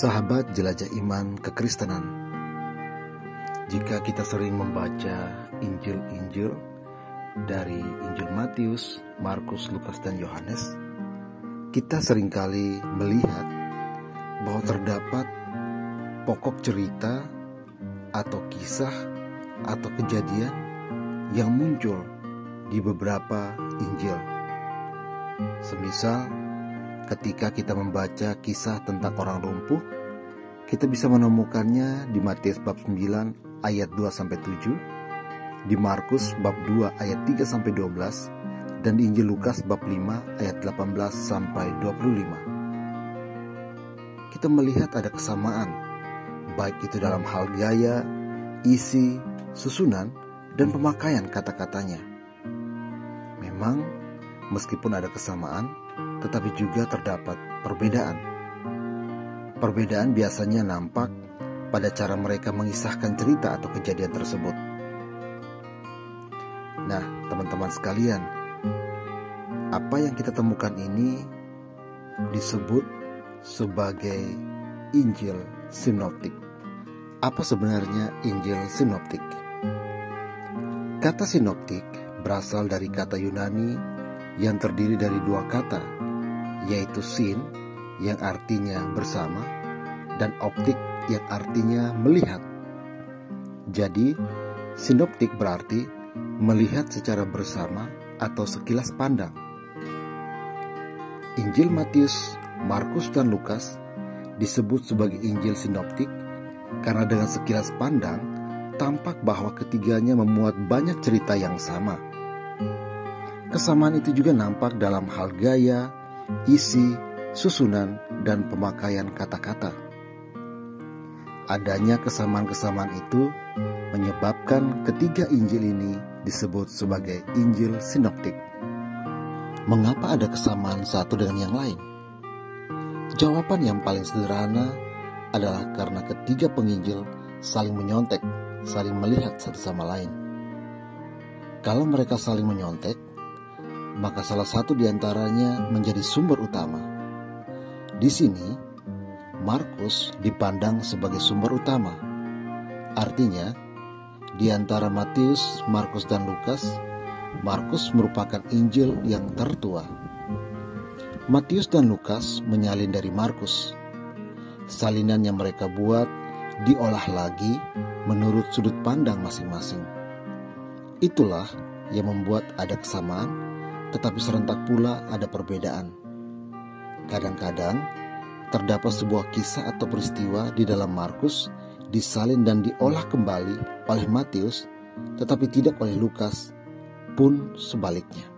Sahabat jelajah iman kekristenan, jika kita sering membaca Injil-Injil dari Injil Matius, Markus, Lukas, dan Yohanes, kita seringkali melihat bahwa terdapat pokok cerita atau kisah atau kejadian yang muncul di beberapa Injil. Semisal ketika kita membaca kisah tentang orang lumpuh, kita bisa menemukannya di Matius bab 9 ayat 2-7, di Markus bab 2 ayat 3-12, dan di Injil Lukas bab 5 ayat 18-25. Kita melihat ada kesamaan, baik itu dalam hal gaya, isi, susunan, dan pemakaian kata-katanya. Memang, meskipun ada kesamaan, tetapi juga terdapat perbedaan. Perbedaan biasanya nampak pada cara mereka mengisahkan cerita atau kejadian tersebut. Nah, teman-teman sekalian, apa yang kita temukan ini disebut sebagai Injil Sinoptik. Apa sebenarnya Injil Sinoptik? Kata sinoptik berasal dari kata Yunani yang terdiri dari dua kata, yaitu sin yang artinya bersama dan optik yang artinya melihat. Jadi, sinoptik berarti melihat secara bersama atau sekilas pandang. Injil Matius, Markus, dan Lukas disebut sebagai Injil Sinoptik karena dengan sekilas pandang tampak bahwa ketiganya memuat banyak cerita yang sama. Kesamaan itu juga nampak dalam hal gaya, isi, susunan, dan pemakaian kata-kata. Adanya kesamaan-kesamaan itu menyebabkan ketiga Injil ini disebut sebagai Injil Sinoptik. Mengapa ada kesamaan satu dengan yang lain? Jawaban yang paling sederhana adalah karena ketiga penginjil saling menyontek, saling melihat satu sama lain. Kalau mereka saling menyontek, maka salah satu di antaranya menjadi sumber utama. Di sini, Markus dipandang sebagai sumber utama. Artinya, di antara Matius, Markus, dan Lukas, Markus merupakan Injil yang tertua. Matius dan Lukas menyalin dari Markus. Salinan yang mereka buat diolah lagi menurut sudut pandang masing-masing. Itulah yang membuat ada kesamaan, tetapi serentak pula ada perbedaan. Kadang-kadang terdapat sebuah kisah atau peristiwa di dalam Markus disalin dan diolah kembali oleh Matius, tetapi tidak oleh Lukas, pun sebaliknya.